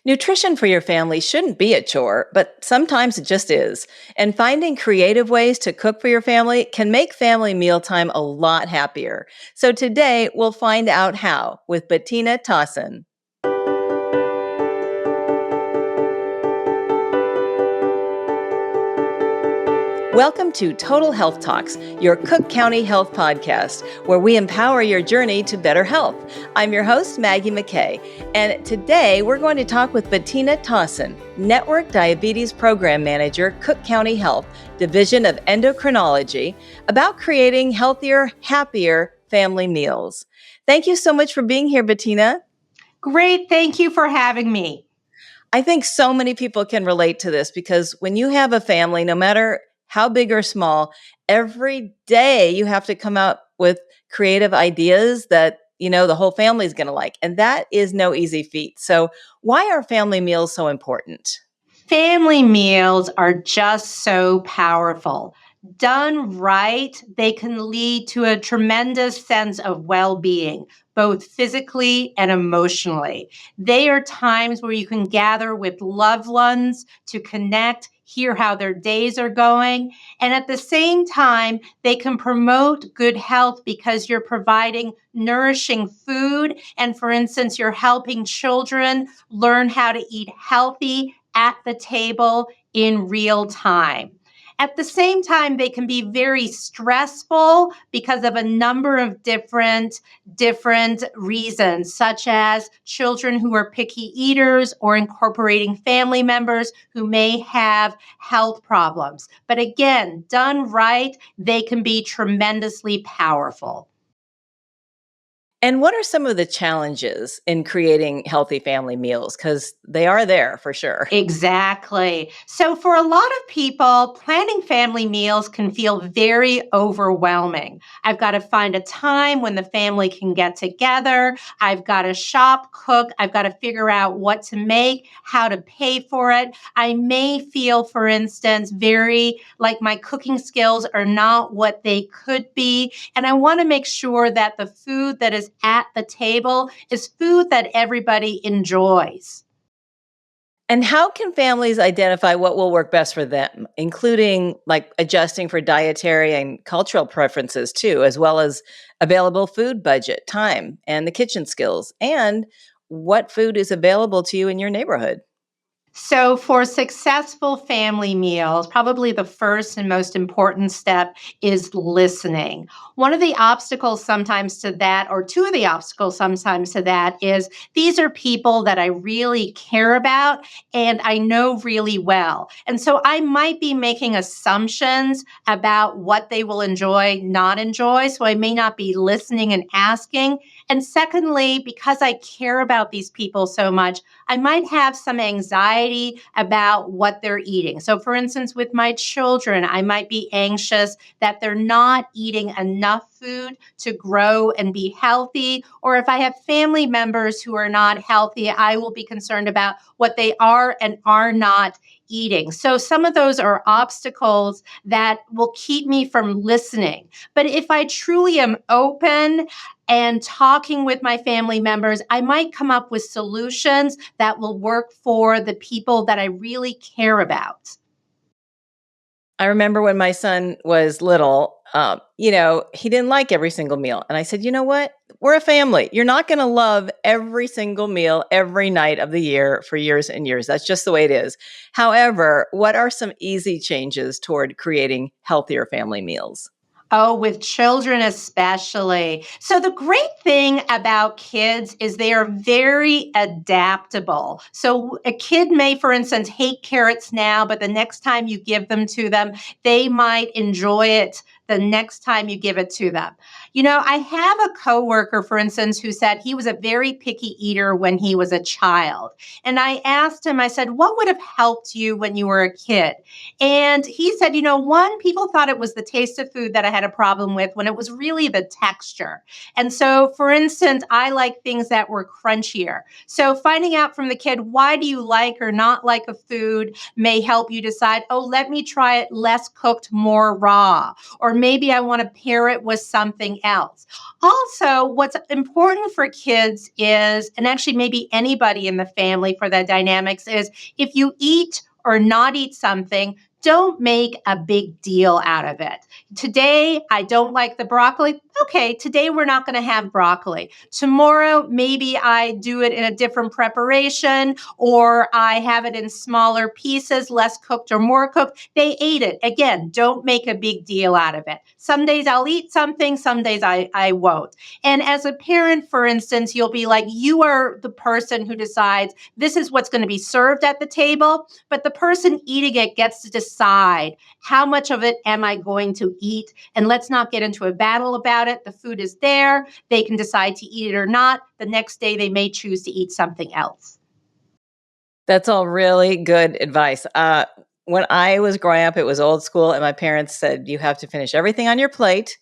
Nutrition for your family shouldn't be a chore, but sometimes it just is. And finding creative ways to cook for your family can make family mealtime a lot happier. So today we'll find out how with Bettina Tahsin. Welcome to Total Health Talks, your Cook County Health podcast, where we empower your journey to better health. I'm your host, Maggie McKay, and today we're going to talk with Bettina Tahsin, Network Diabetes Program Manager, Cook County Health, Division of Endocrinology, about creating healthier, happier family meals. Thank you so much for being here, Bettina. Great. Thank you for having me. I think so many people can relate to this because when you have a family, no matter how big or small, every day you have to come out with creative ideas that, the whole family is going to like. And that is no easy feat. So why are family meals so important? Family meals are just so powerful. Done right, they can lead to a tremendous sense of well-being, both physically and emotionally. They are times where you can gather with loved ones to connect, hear how their days are going, and at the same time, they can promote good health because you're providing nourishing food. And for instance, you're helping children learn how to eat healthy at the table in real time. At the same time, they can be very stressful because of a number of different reasons, such as children who are picky eaters or incorporating family members who may have health problems. But again, done right, they can be tremendously powerful. And what are some of the challenges in creating healthy family meals? Because they are there for sure. Exactly. So, for a lot of people, planning family meals can feel very overwhelming. I've got to find a time when the family can get together. I've got to shop, cook. I've got to figure out what to make, how to pay for it. I may feel, for instance, very like my cooking skills are not what they could be. And I want to make sure that the food that is at the table is food that everybody enjoys. And how can families identify what will work best for them, including like adjusting for dietary and cultural preferences too, as well as available food budget, time, and the kitchen skills, and what food is available to you in your neighborhood? So, for successful family meals, probably the first and most important step is listening. One of the obstacles sometimes to that, or two of the obstacles sometimes to that, is these are people that I really care about and I know really well. And so I might be making assumptions about what they will enjoy, not enjoy. So I may not be listening and asking. And secondly, because I care about these people so much, I might have some anxiety about what they're eating. So, for instance, with my children, I might be anxious that they're not eating enough food to grow and be healthy. Or if I have family members who are not healthy, I will be concerned about what they are and are not eating. So, some of those are obstacles that will keep me from listening. But if I truly am open and talking with my family members, I might come up with solutions that will work for the people that I really care about. I remember when my son was little, he didn't like every single meal. And I said, you know what? We're a family. You're not going to love every single meal every night of the year for years and years. That's just the way it is. However, what are some easy changes toward creating healthier family meals? Oh, with children especially. So, the great thing about kids is they are very adaptable. So, a kid may, for instance, hate carrots now, but the next time you give them to them, they might enjoy it the next time you give it to them. I have a coworker, for instance, who said he was a very picky eater when he was a child. And I asked him, I said, what would have helped you when you were a kid? And he said, one, people thought it was the taste of food that I had a problem with when it was really the texture. And so, for instance, I like things that were crunchier. So finding out from the kid, why do you like or not like a food may help you decide, oh, let me try it less cooked, more raw. Or maybe I want to pair it with something else. Also, what's important for kids is, and actually maybe anybody in the family for the dynamics, is if you eat or not eat something, don't make a big deal out of it. Today, I don't like the broccoli. Okay, today we're not going to have broccoli. Tomorrow, maybe I do it in a different preparation, or I have it in smaller pieces, less cooked or more cooked. They ate it. Again, don't make a big deal out of it. Some days I'll eat something, some days I won't. And as a parent, for instance, you'll be like, you are the person who decides this is what's going to be served at the table, but the person eating it gets to decide how much of it am I going to eat? And let's not get into a battle about it. The food is there. They can decide to eat it or not. The next day, they may choose to eat something else. That's all really good advice. When I was growing up, it was old school, and my parents said, you have to finish everything on your plate.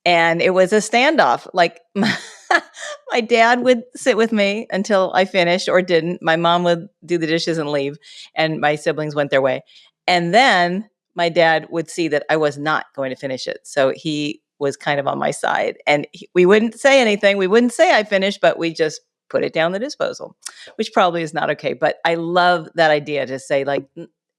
And it was a standoff. Like my dad would sit with me until I finished or didn't. My mom would do the dishes and leave, and my siblings went their way. And then my dad would see that I was not going to finish it. So he was kind of on my side. And we wouldn't say anything. We wouldn't say I finished, but we just put it down the disposal, which probably is not okay. But I love that idea to say, like,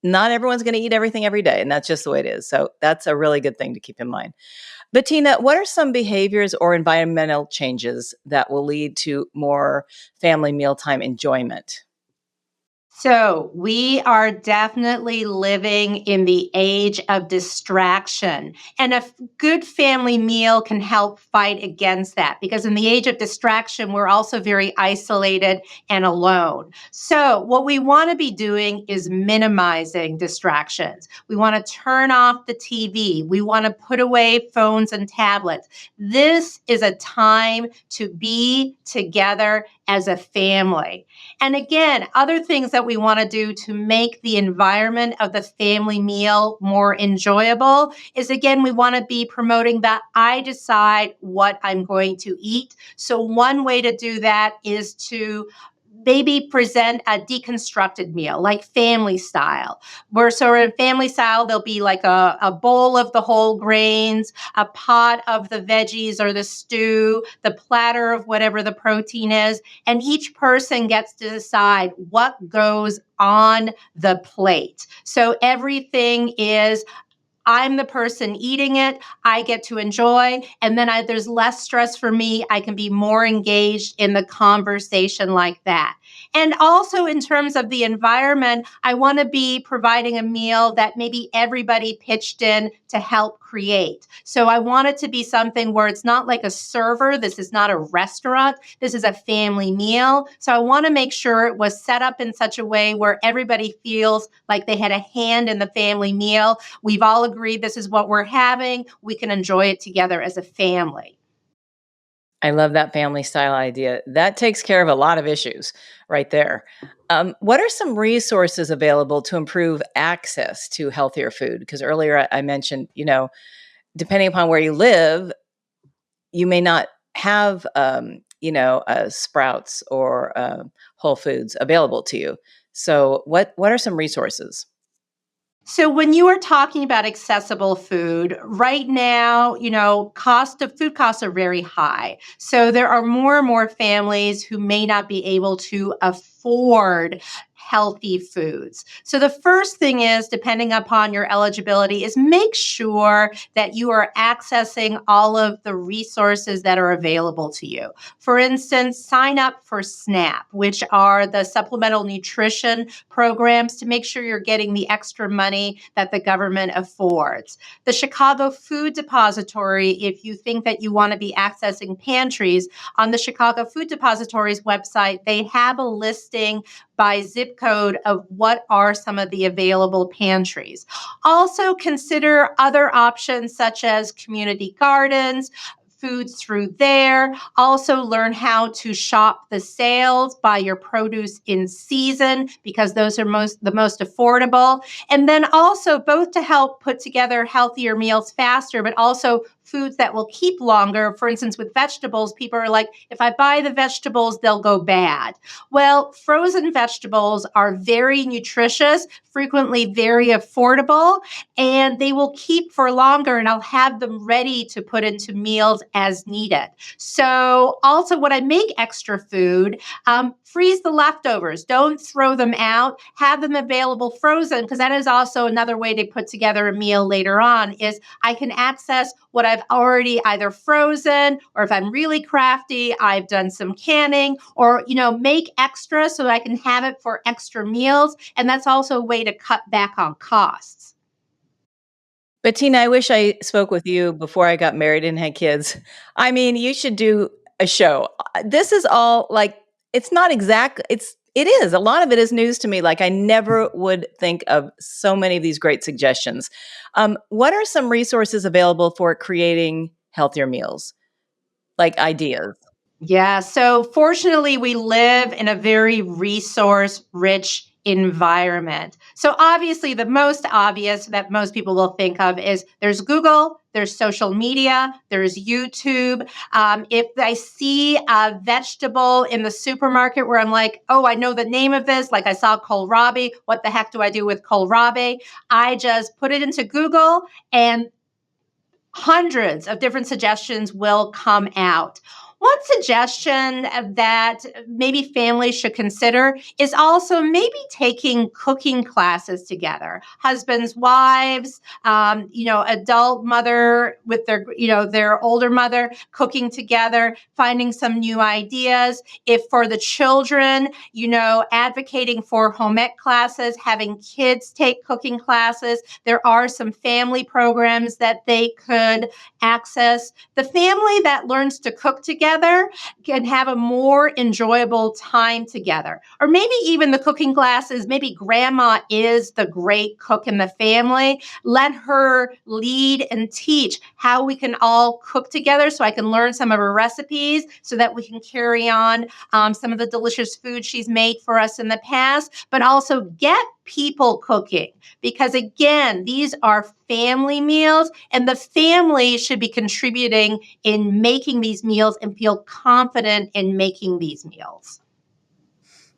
not everyone's going to eat everything every day. And that's just the way it is. So that's a really good thing to keep in mind. Bettina, what are some behaviors or environmental changes that will lead to more family mealtime enjoyment? So, we are definitely living in the age of distraction. And a good family meal can help fight against that because in the age of distraction, we're also very isolated and alone. So, what we want to be doing is minimizing distractions. We want to turn off the TV. We want to put away phones and tablets. This is a time to be together as a family. And again, other things that we want to do to make the environment of the family meal more enjoyable is, again, we want to be promoting that I decide what I'm going to eat. So one way to do that is to maybe present a deconstructed meal, like family style. Where so in family style, there'll be like a bowl of the whole grains, a pot of the veggies or the stew, the platter of whatever the protein is, and each person gets to decide what goes on the plate. So everything is I'm the person eating it. I get to enjoy. And then there's less stress for me. I can be more engaged in the conversation like that. And also, in terms of the environment, I want to be providing a meal that maybe everybody pitched in to help create. So I want it to be something where it's not like a server. This is not a restaurant. This is a family meal. So I want to make sure it was set up in such a way where everybody feels like they had a hand in the family meal. We've all agreed this is what we're having. We can enjoy it together as a family. I love that family style idea. That takes care of a lot of issues right there. What are some resources available to improve access to healthier food? Because earlier I mentioned, depending upon where you live, you may not have, Sprouts or Whole Foods available to you. So what are some resources? So when you are talking about accessible food, right now, cost of food costs are very high. So there are more and more families who may not be able to afford healthy foods. So the first thing is, depending upon your eligibility, is make sure that you are accessing all of the resources that are available to you. For instance, sign up for SNAP, which are the supplemental nutrition programs to make sure you're getting the extra money that the government affords. The Chicago Food Depository, if you think that you want to be accessing pantries, on the Chicago Food Depository's website, they have a listing by zip code of what are some of the available pantries. Also consider other options such as community gardens, foods through there. Also learn how to shop the sales, buy your produce in season because those are the most affordable. And then also both to help put together healthier meals faster, but also foods that will keep longer. For instance, with vegetables, people are like, if I buy the vegetables, they'll go bad. Well, frozen vegetables are very nutritious, frequently very affordable, and they will keep for longer, and I'll have them ready to put into meals as needed. So also when I make extra food, freeze the leftovers. Don't throw them out. Have them available frozen, because that is also another way to put together a meal later on is I can access what I've already either frozen, or if I'm really crafty, I've done some canning, or, make extra so I can have it for extra meals. And that's also a way to cut back on costs. Bettina, I wish I spoke with you before I got married and had kids. I mean, you should do a show. This is all like, it's not exact. It is. A lot of it is news to me. Like, I never would think of so many of these great suggestions. What are some resources available for creating healthier meals? Like ideas? Yeah. So fortunately, we live in a very resource rich environment. So obviously, the most obvious that most people will think of is there's Google, there's social media, there's YouTube. If I see a vegetable in the supermarket where I'm like, oh, I know the name of this, like I saw kohlrabi, what the heck do I do with kohlrabi? I just put it into Google and hundreds of different suggestions will come out. One suggestion that maybe families should consider is also maybe taking cooking classes together. Husbands, wives, adult mother with their older mother cooking together, finding some new ideas. If for the children, advocating for home ec classes, having kids take cooking classes. There are some family programs that they could access. The family that learns to cook together can have a more enjoyable time together. Or maybe even the cooking classes, maybe grandma is the great cook in the family. Let her lead and teach how we can all cook together so I can learn some of her recipes so that we can carry on some of the delicious food she's made for us in the past, but also get people cooking. Because again, these are family meals, and the family should be contributing in making these meals and feel confident in making these meals.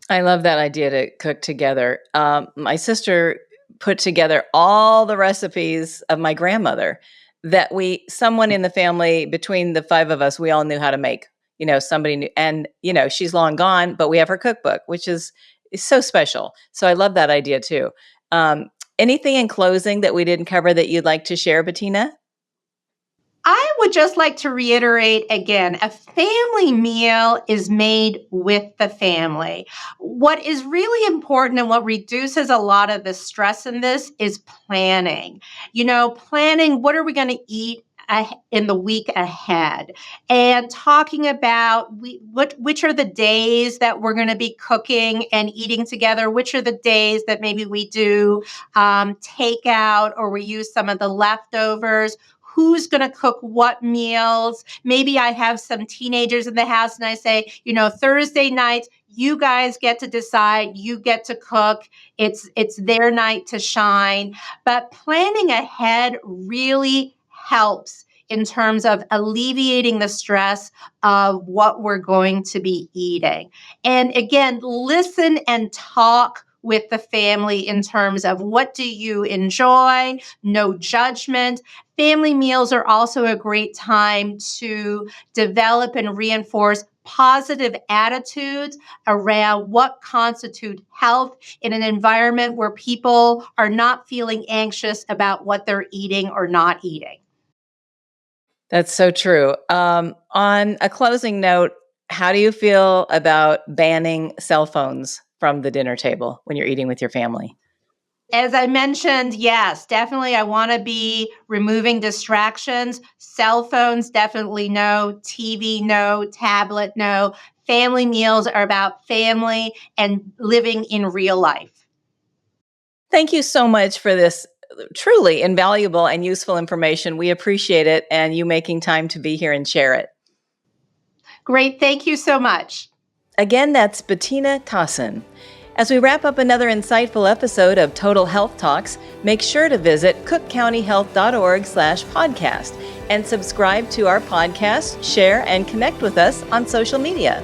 I love that idea to cook together. My sister put together all the recipes of my grandmother that someone in the family, between the five of us, we all knew how to make. Somebody knew, and she's long gone, but we have her cookbook, which is so special. So I love that idea too. Anything in closing that we didn't cover that you'd like to share, Bettina? I would just like to reiterate again, a family meal is made with the family. What is really important and what reduces a lot of the stress in this is planning. Planning what are we going to eat in the week ahead, and talking about which are the days that we're going to be cooking and eating together, which are the days that maybe we do takeout or we use some of the leftovers. Who's going to cook what meals? Maybe I have some teenagers in the house and I say, Thursday night, you guys get to decide, you get to cook. It's their night to shine. But planning ahead really helps in terms of alleviating the stress of what we're going to be eating. And again, listen and talk with the family in terms of what do you enjoy, no judgment. Family meals are also a great time to develop and reinforce positive attitudes around what constitutes health in an environment where people are not feeling anxious about what they're eating or not eating. That's so true. On a closing note, how do you feel about banning cell phones from the dinner table when you're eating with your family? As I mentioned, yes, definitely. I want to be removing distractions. Cell phones, definitely no. TV, no. Tablet, no. Family meals are about family and living in real life. Thank you so much for this truly invaluable and useful information. We appreciate it and you making time to be here and share it. Great. Thank you so much. Again, that's Bettina Tahsin. As we wrap up another insightful episode of Total Health Talks, make sure to visit cookcountyhealth.org/podcast and subscribe to our podcast, share, and connect with us on social media.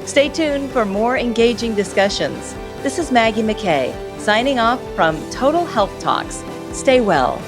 Stay tuned for more engaging discussions. This is Maggie McKay, signing off from Total Health Talks. Stay well.